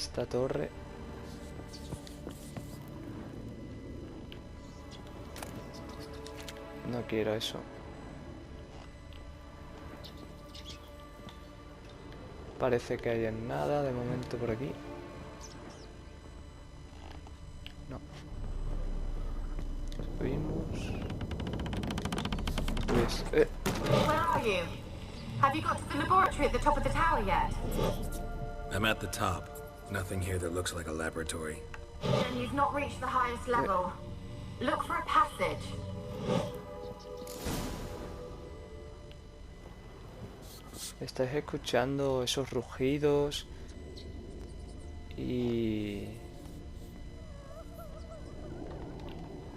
Esta torre. No quiero eso. Parece que hay nada de momento por aquí. No. Subimos. Pues, Where are you? Have you got to the laboratory at the top of the tower yet? I'm at the top. Nothing here that looks like a laboratory. Then you've not reached the highest level. Look for a passage. estáis escuchando esos rugidos y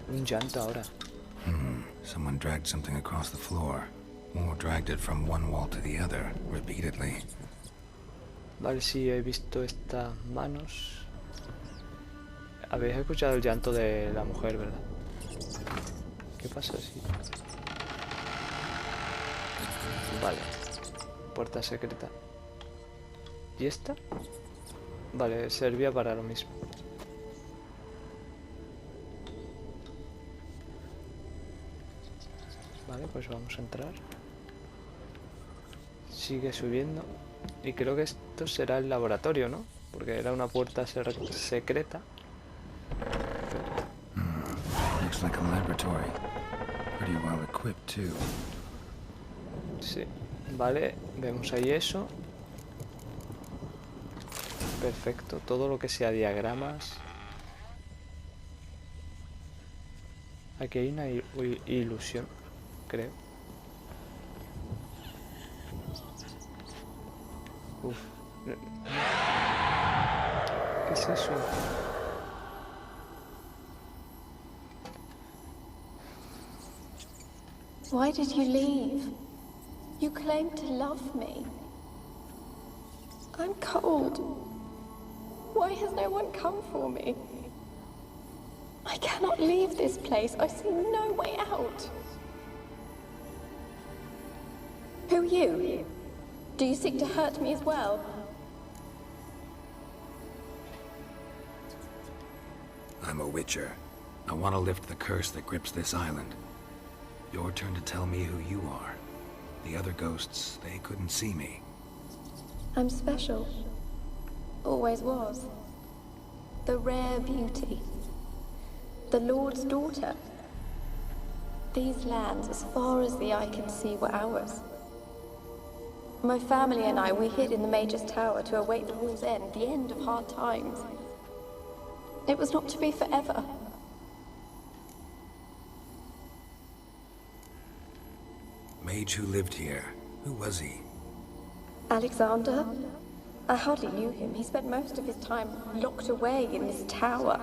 un llanto ahora. Someone dragged something across the floor. Or dragged it from one wall to the other, repeatedly. Vale, sí, he visto estas manos. Habéis escuchado el llanto de la mujer, ¿verdad? ¿Qué pasa si...? Vale. Puerta secreta. ¿Y esta? Vale, servía para lo mismo. Vale, pues vamos a entrar. Sigue subiendo. Y creo que esto será el laboratorio, ¿no? Porque era una puerta secreta. Looks like a laboratory. Pretty well equipped too. Sí. Vale, vemos ahí eso. Perfecto. Todo lo que sea diagramas. Aquí hay una ilusión, creo. Uf. ¿Qué es eso? Why did you leave? You claimed to love me. I'm cold. Why has no one come for me? I cannot leave this place. I see no way out. Who are you? Do you seek to hurt me as well? I'm a witcher. I want to lift the curse that grips this island. Your turn to tell me who you are. The other ghosts, they couldn't see me. I'm special. Always was. The rare beauty. The Lord's daughter. These lands, as far as the eye can see, were ours. My family and I, we hid in the Major's Tower to await the war's end, the end of hard times. It was not to be forever. Mage who lived here. Who was he? Alexander? I hardly knew him. He spent most of his time locked away in this tower.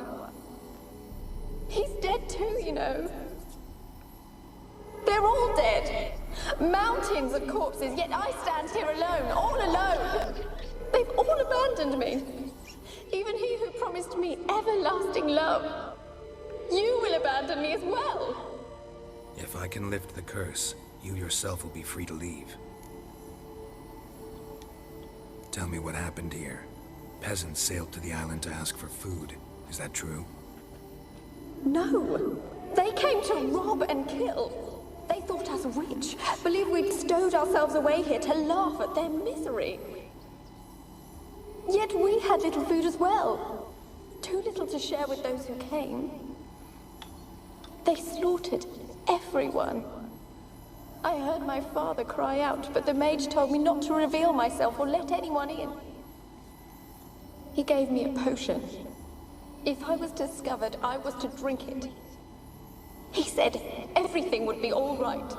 He's dead too, you know. They're all dead. Mountains of corpses, yet I stand here alone, all alone. They've all abandoned me. Even he who promised me everlasting love. You will abandon me as well. If I can lift the curse, you yourself will be free to leave. Tell me what happened here. Peasants sailed to the island to ask for food. Is that true? No. They came to rob and kill. They thought us rich, believed we'd stowed ourselves away here to laugh at their misery. Yet we had little food as well. Too little to share with those who came. They slaughtered everyone. I heard my father cry out, but the mage told me not to reveal myself or let anyone in. He gave me a potion. If I was discovered, I was to drink it. He said everything would be all right.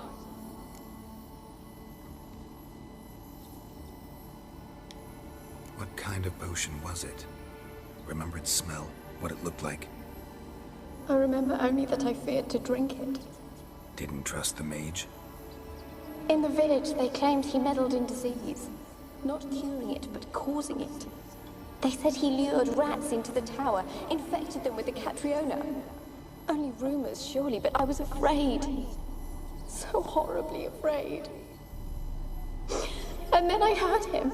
What kind of potion was it? Remember its smell? What it looked like? I remember only that I feared to drink it. Didn't trust the mage? In the village, they claimed he meddled in disease. Not curing it, but causing it. They said he lured rats into the tower, infected them with the Catriona. Only rumors, surely, but I was afraid. So horribly afraid. And then I heard him.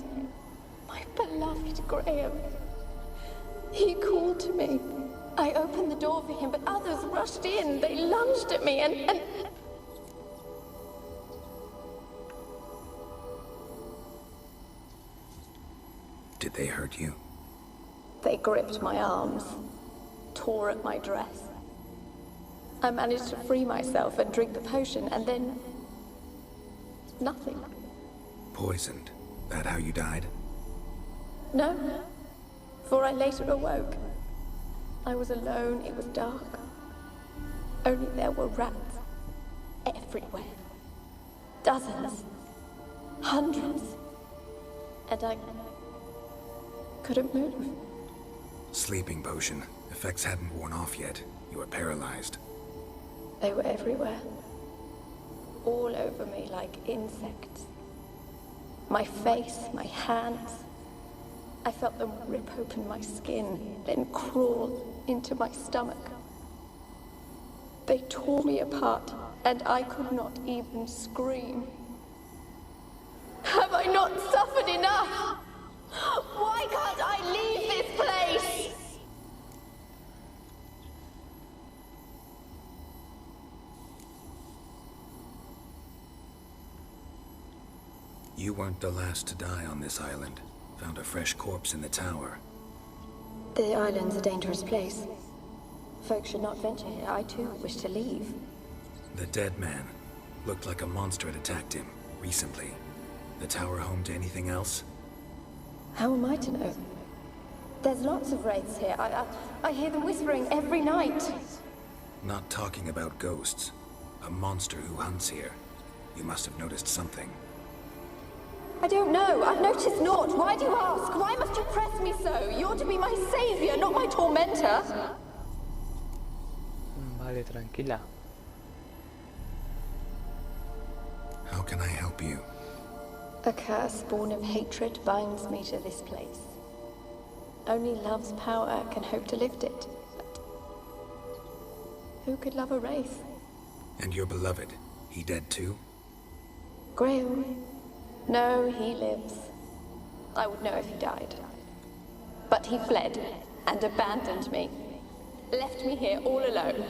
My beloved Graham. He called to me. I opened the door for him, but others rushed in. They lunged at me and... Did they hurt you? They gripped my arms, tore at my dress. I managed to free myself and drink the potion, and then... nothing. Poisoned? That how you died? No, for I later awoke. I was alone, it was dark. Only there were rats everywhere. Dozens. Hundreds. And I couldn't move. Sleeping potion. Effects hadn't worn off yet. You were paralyzed. They were everywhere. All over me like insects. My face, my hands. I felt them rip open my skin, then crawl into my stomach. They tore me apart, and I could not even scream. Have I not suffered enough? Why can't I leave this place? You weren't the last to die on this island. Found a fresh corpse in the tower. The island's a dangerous place. Folks should not venture here. I too wish to leave. The dead man. Looked like a monster had attacked him, recently. The tower home to anything else? How am I to know? There's lots of wraiths here. I hear them whispering every night. Not talking about ghosts. A monster who hunts here. You must have noticed something. I don't know. I've noticed naught. Why do you ask? Why must you press me so? You're to be my savior, not my tormentor. Vale, tranquila. How can I help you? A curse born of hatred binds me to this place. Only love's power can hope to lift it. But who could love a wraith? And your beloved, he dead too? Graham? No, he lives. I would know if he died. But he fled and abandoned me. Left me here all alone.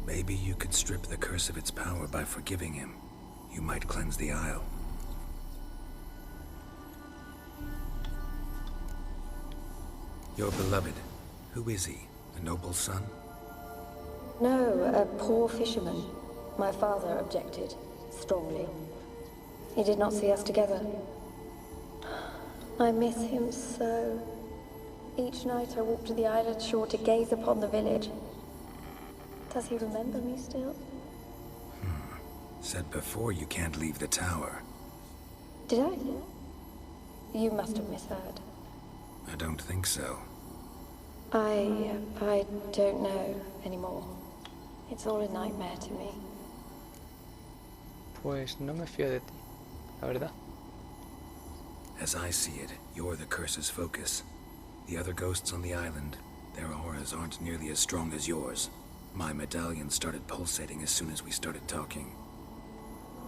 Maybe you could strip the curse of its power by forgiving him. You might cleanse the isle. Your beloved, who is he? A noble son? No, a poor fisherman. My father objected, strongly. He did not see us together. I miss him so. Each night I walk to the island shore to gaze upon the village. Does he remember me still? Said before you can't leave the tower. Did I? You must have misheard. I don't think so. I don't know anymore. It's all a nightmare to me. Pues no me fío de ti, la verdad. As I see it, you're the curse's focus. The other ghosts on the island, their auras aren't nearly as strong as yours. My medallion started pulsating as soon as we started talking.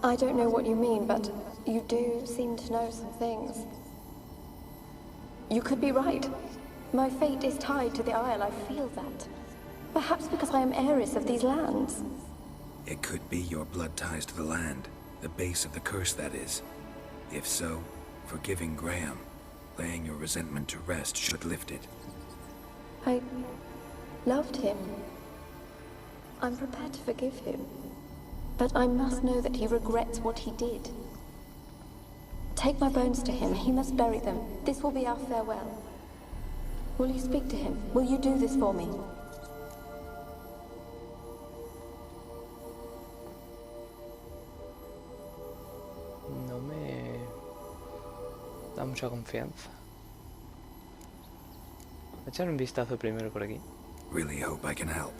I don't know what you mean, but you do seem to know some things. You could be right. My fate is tied to the Isle, I feel that. Perhaps because I am heiress of these lands. It could be your blood ties to the land, the base of the curse, that is. If so, forgiving Graham, laying your resentment to rest should lift it. I loved him. I'm prepared to forgive him. But I must know that he regrets what he did. Take my bones to him. He must bury them. This will be our farewell. Will you speak to him? Will you do this for me? No me da mucha confianza. Voy a echar un vistazo primero por aquí. Really hope I can help.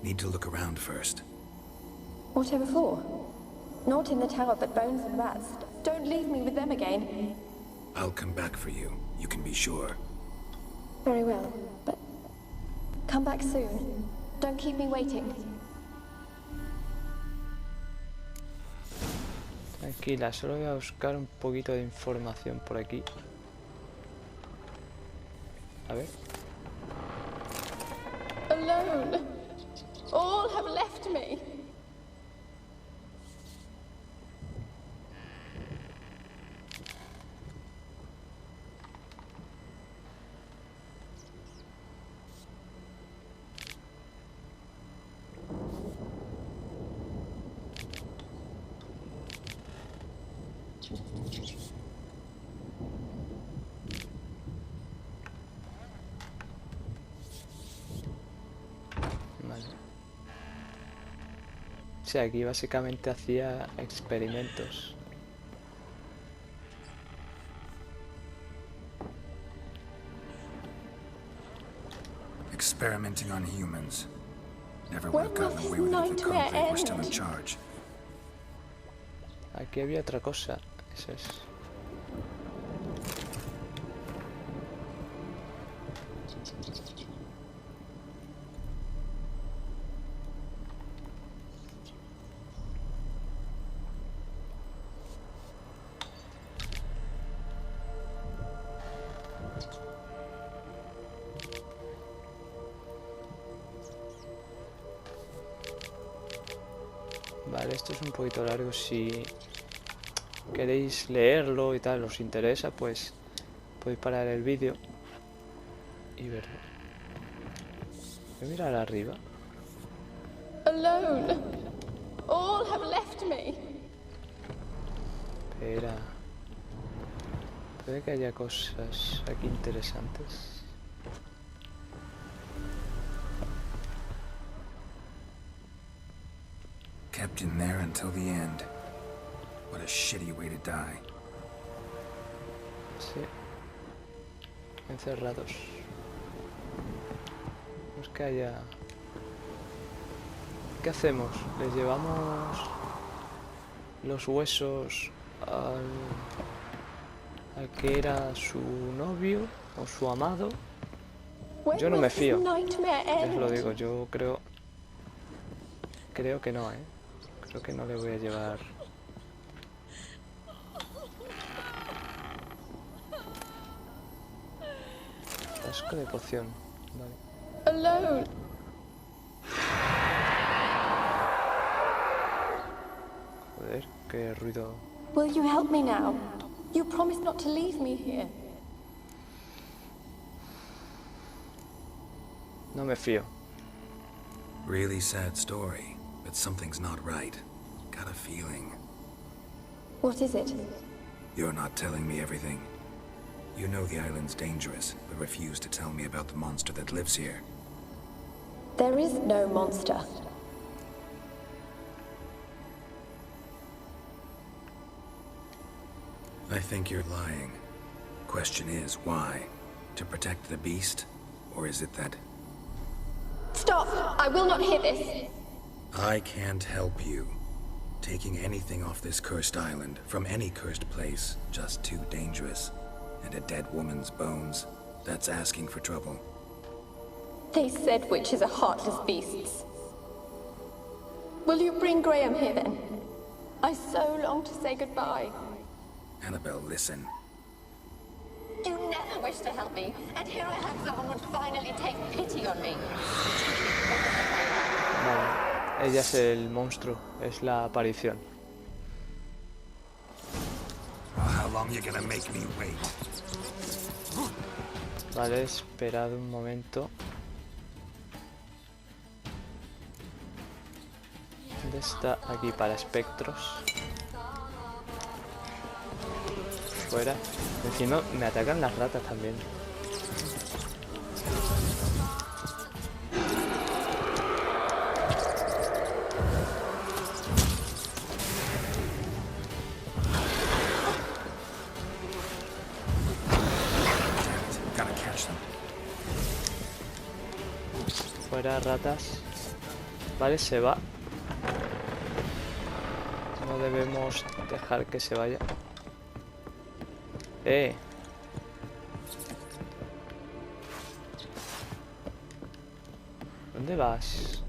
Need to look around first. Whatever for? Not in the tower, but bones and rats. Don't leave me with them again. I'll come back for you, you can be sure. Very well, but come back soon. Don't keep me waiting. Tranquila, solo voy a buscar un poquito de información por aquí. A ver. Alone. All have left me. Vale. O sea, aquí básicamente hacía experimentos. Experimenting on humans. Never would have When will gotten this away with it if the nightmare Conclave were still in end? charge. Aquí había otra cosa. Eso es. Vale, esto es un poquito largo. Si queréis leerlo y tal, os interesa, pues podéis parar el vídeo y verlo. Voy a mirar arriba. Alone. All have left me. Espera. Puede que haya cosas aquí interesantes. Kept in there until the end. What a shitty way to die. Sí. Encerrados. No es que haya... ¿Qué hacemos? ¿Les llevamos los huesos al que era su novio o su amado? When Yo no will me this fío. nightmare Les lo end? digo, yo creo que no, ¿eh? Creo que no le voy a llevar... Frasco de poción, vale. Alone. Joder, qué ruido. Will you help me now? You promised not to leave me here. No me fío. Really sad story, but something's not right. Got a feeling. What is it? You're not telling me everything. You know the island's dangerous, but refuse to tell me about the monster that lives here. There is no monster. I think you're lying. Question is, why? To protect the beast? Or is it that... Stop! I will not hear this. I can't help you. Taking anything off this cursed island, from any cursed place, just too dangerous. And a dead woman's bones, that's asking for trouble. They said witches are heartless beasts. Will you bring Graham here then? I so long to say goodbye. Annabelle, listen. You never wished to help me, and here I have someone would finally take pity on me. Vale. Ella es el monstruo, es la aparición. How long you gonna make me wait? Vale, esperad un momento. ¿Dónde está? Aquí para espectros. Fuera. Encima me atacan las ratas también. Gotta catch them. Fuera, ratas. Vale, se va. No debemos dejar que se vaya. ¿Dónde vas?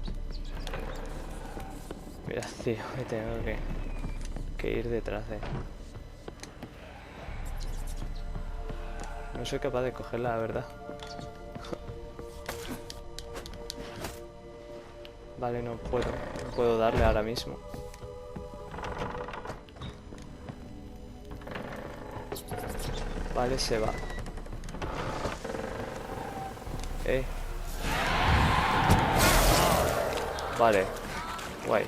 Mira, tío, me tengo que ir detrás de... No soy capaz de cogerla, la verdad. Vale, no puedo darle ahora mismo. Vale, se va. Vale, guay.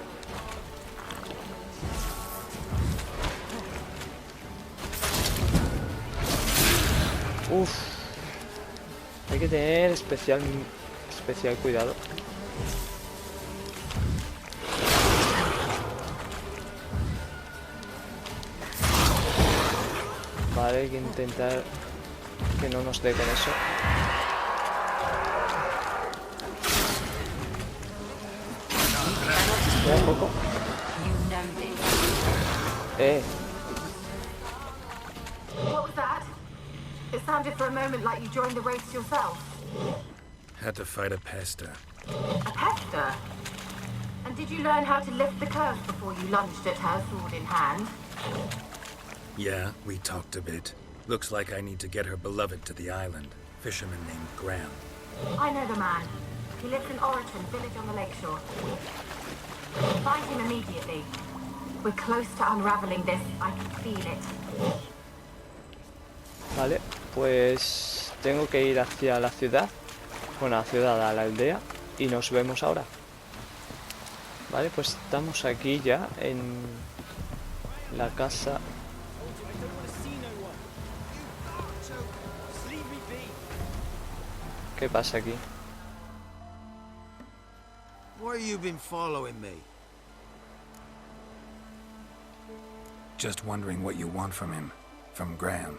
Uf. Hay que tener especial cuidado. Vale, hay que intentar que no nos dé con eso. Un poco. What was that? It sounded for a moment like you joined the race yourself. Had to fight a pester. A pester? And did you learn how to lift the curse before you lunged at her, sword in hand? Yeah, we talked a bit. Looks like I need to get her beloved to the island. Fisherman named Graham. I know the man. He lives in Oraton, village on the lakeshore. Find him immediately. We're close to unraveling this. I can feel it. Vale, pues tengo que ir hacia la ciudad. Bueno, a la ciudad, a la aldea. Y nos vemos ahora. Vale, pues estamos aquí ya en la casa. ¿Qué pasa aquí? Why you been following me? Just wondering what you want from him. From Graham.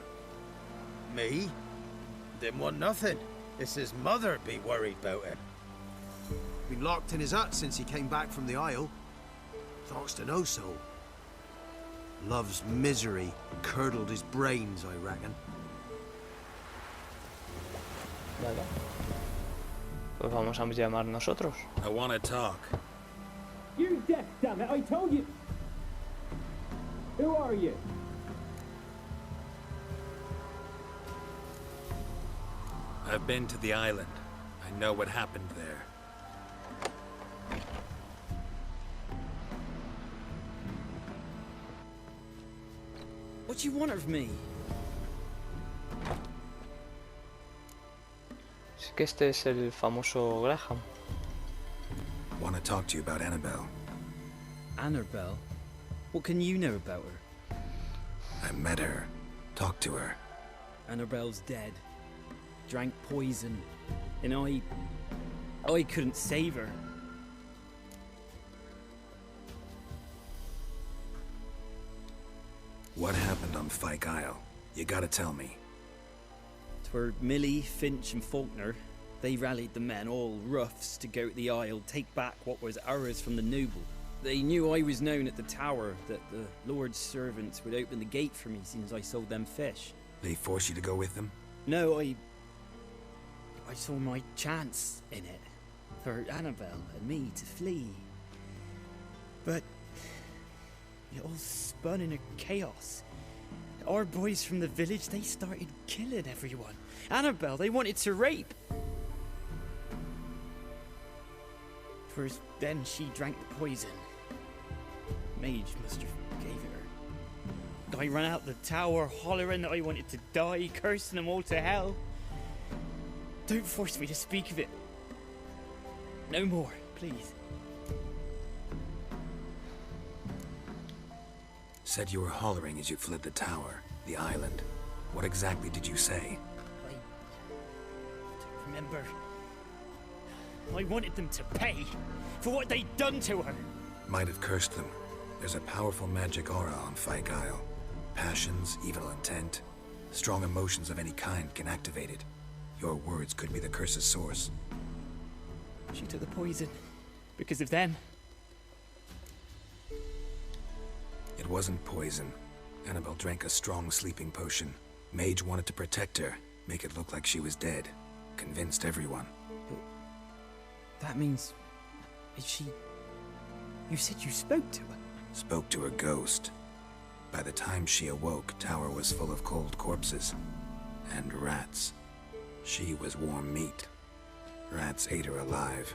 Me? Didn't want nothing. It's his mother be worried about him. Been locked in his hut since he came back from the Isle. Talks to no soul. Love's misery curdled his brains, I reckon. Vale. Pues vamos a llamar nosotros. I want to talk. You're deaf, damn it! I told you. Who are you? I've been to the island. I know what happened there. What do you want of me? Sí que este es el famoso Graham. Want to talk to you about Annabelle. Annabelle? What can you know about her? I met her. Talked to her. Annabelle's dead. Drank poison. And I couldn't save her. What happened on Fyke Isle? You gotta tell me. 'Twere Millie, Finch and Faulkner. They rallied the men, all roughs, to go to the Isle, take back what was ours from the noble. They knew I was known at the tower, that the Lord's servants would open the gate for me since I sold them fish. They force you to go with them? No, I saw my chance in it, for Annabelle and me to flee. But it all spun in a chaos. Our boys from the village, they started killing everyone. Annabelle, they wanted to rape. First, then she drank the poison. Mage must have gave it her. I ran out the tower, hollering that I wanted to die, cursing them all to hell. Don't force me to speak of it. No more, please. Said you were hollering as you fled the tower, the island. What exactly did you say? I don't remember. I wanted them to pay for what they'd done to her. Might have cursed them. There's a powerful magic aura on Fyke Isle. Passions, evil intent, strong emotions of any kind can activate it. Your words could be the curse's source. She took the poison because of them. It wasn't poison. Annabelle drank a strong sleeping potion. Mage wanted to protect her, make it look like she was dead. Convinced everyone. That means... is she... You said you spoke to her? Spoke to her ghost. By the time she awoke, tower was full of cold corpses. And rats. She was warm meat. Rats ate her alive.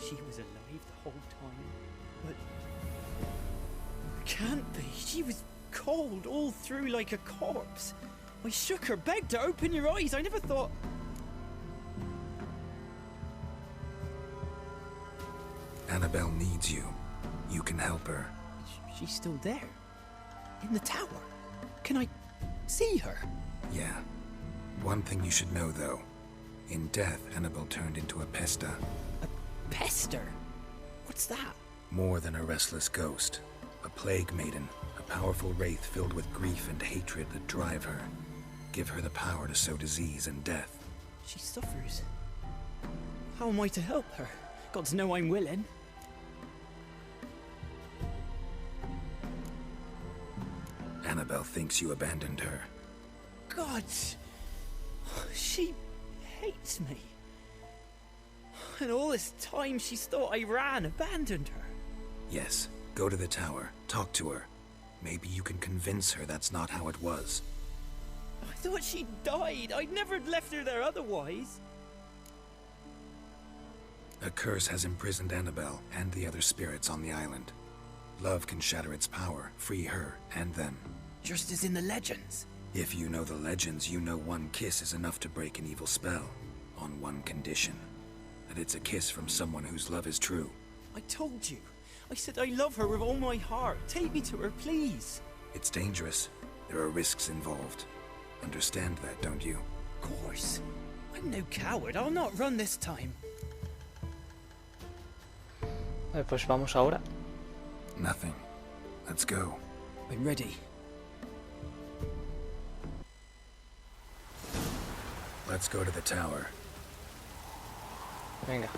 she was alive the whole time. But can't be. She was cold all through like a corpse. I shook her, begged her, open your eyes. I never thought... Annabelle needs you. You can help her. She's still there. In the tower. Can I see her? Yeah. One thing you should know, though. In death, Annabelle turned into a pesta. A pester? What's that? More than a restless ghost. A plague maiden. A powerful wraith filled with grief and hatred that drive her. Give her the power to sow disease and death. She suffers. How am I to help her? Gods know I'm willing. Annabelle thinks you abandoned her. God! She hates me. And all this time she's thought I ran, abandoned her. Yes, go to the tower, talk to her. Maybe you can convince her that's not how it was. I thought she died. I'd never left her there otherwise. A curse has imprisoned Annabelle and the other spirits on the island. Love can shatter its power, free her and them. Just as in the legends. If you know the legends, you know one kiss is enough to break an evil spell. On one condition. That it's a kiss from someone whose love is true. I told you. I said I love her with all my heart. Take me to her, please. It's dangerous. There are risks involved. Understand that, don't you? Of course. I'm no coward. I'll not run this time. Pues vamos ahora. Nothing. Let's go. I'm ready. Let's go to the tower. Venga.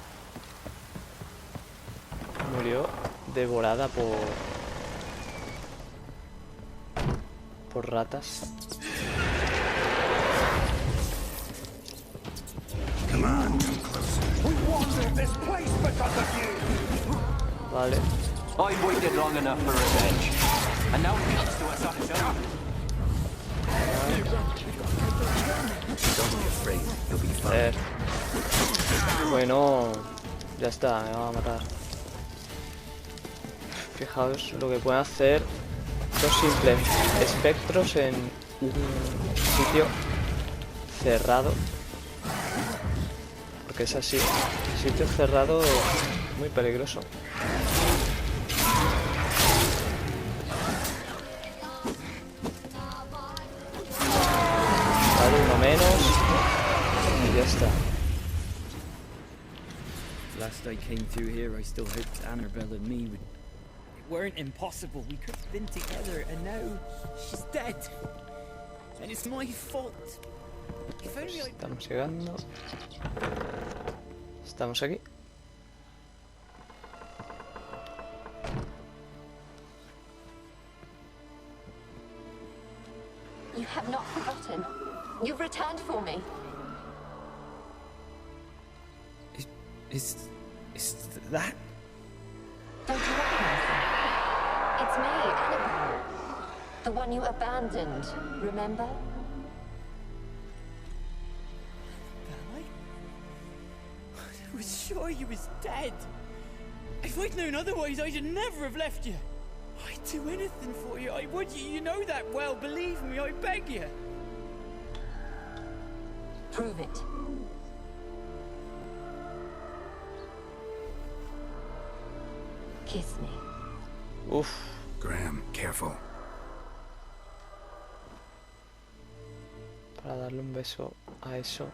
Murió devorada por ratas. Come on, come closer. We wandered this place because of you. Vale. I've waited long enough for revenge, and now it comes to us on its own. Don't be afraid. You'll be fine. Bueno, ya está, me va a matar. Fijaos lo que pueden hacer dos simples espectros en un sitio cerrado. Porque es así, sitio cerrado muy peligroso. Vale, uno menos. Y ya está. Last I came through here, I still hoped Annabelle and me would... It weren't impossible. We could have been together, and now she's dead. And it's my fault. If only I... Estamos llegando. Estamos aquí. You have not forgotten. You've returned for me. Is that... Don't you recognize me? It's me, Annabelle. The one you abandoned, remember? I was sure you was dead. If I'd known otherwise, I'd never have left you. I'd do anything for you. I would. You know that well. Believe me, I beg you. Prove it. Kiss me. Uf. Graham, careful. Para darle un beso a eso.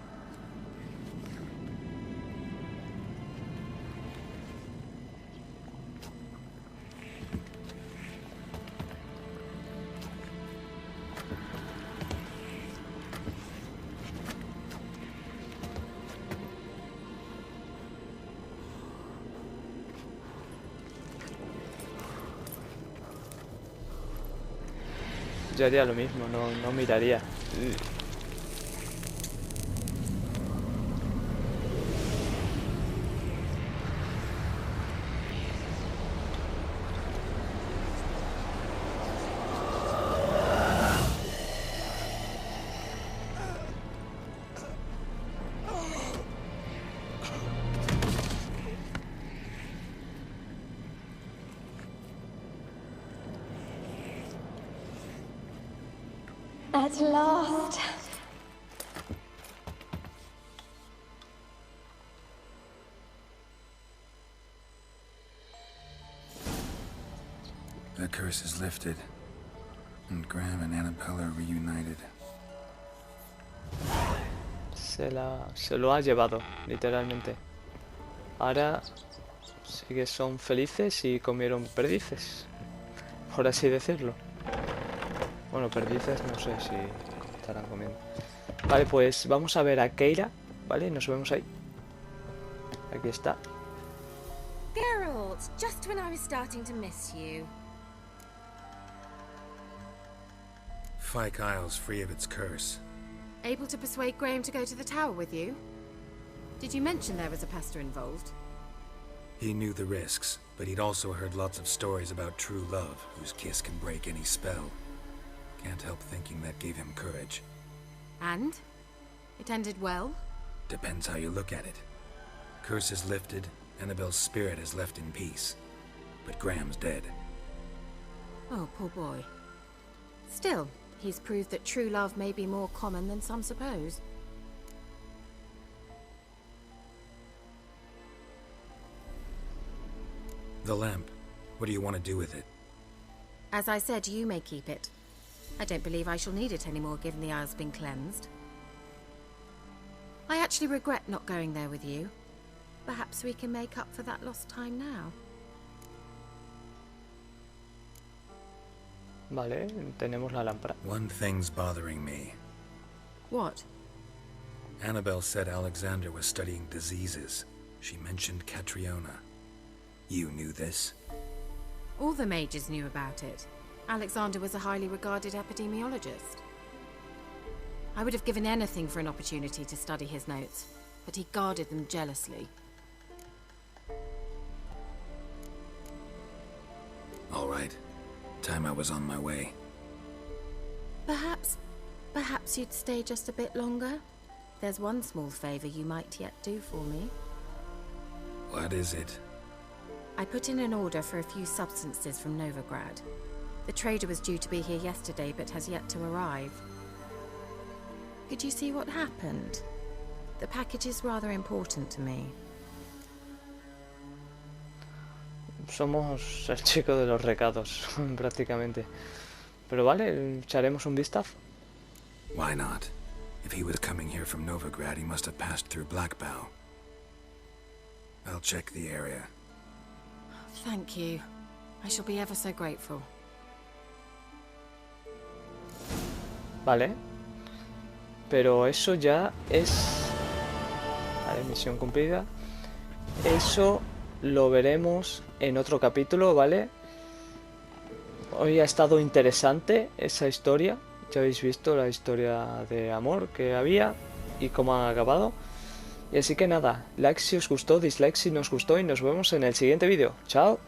Yo haría lo mismo, no miraría. At last. The curse is lifted, and Graham and Annabelle are reunited. Se lo ha llevado, literalmente. Ahora sí que son felices y comieron perdices, por así decirlo. Bueno, perdices no sé si estarán comiendo. Vale, pues vamos a ver a Keira, ¿vale? Nos vemos ahí. Aquí está. Geralt, just when I was starting to miss you. Fyke Isle's free of its curse. Able to persuade Graham to go to the tower with you? Did you mention there was a pester involved? He knew the risks, but he'd also heard lots of stories about true love, whose kiss can break any spell. Can't help thinking that gave him courage. And? It ended well? Depends how you look at it. Curse is lifted, Annabelle's spirit is left in peace. But Graham's dead. Oh, poor boy. Still, he's proved that true love may be more common than some suppose. The lamp. What do you want to do with it? As I said, you may keep it. I don't believe I shall need it anymore, given the Isle's been cleansed. I actually regret not going there with you. Perhaps we can make up for that lost time now. Vale, tenemos la lámpara. One thing's bothering me. What? Annabelle said Alexander was studying diseases. She mentioned Catriona. You knew this? All the mages knew about it. Alexander was a highly regarded epidemiologist. I would have given anything for an opportunity to study his notes, but he guarded them jealously. All right. Time I was on my way. Perhaps you'd stay just a bit longer? There's one small favor you might yet do for me. What is it? I put in an order for a few substances from Novigrad. The trader was due to be here yesterday, but has yet to arrive. Could you see what happened? The package is rather important to me. Somos el chico de los recados, prácticamente. Pero vale, echaremos un vistazo. Why not? If he was coming here from Novigrad, he must have passed through Blackbow. I'll check the area. Thank you. I shall be ever so grateful. Vale. Pero eso ya es... Vale, misión cumplida. Eso lo veremos en otro capítulo, ¿vale? Hoy ha estado interesante esa historia. Ya habéis visto la historia de amor que había y cómo han acabado. Y así que nada, like si os gustó, dislike si no os gustó y nos vemos en el siguiente vídeo. ¡Chao!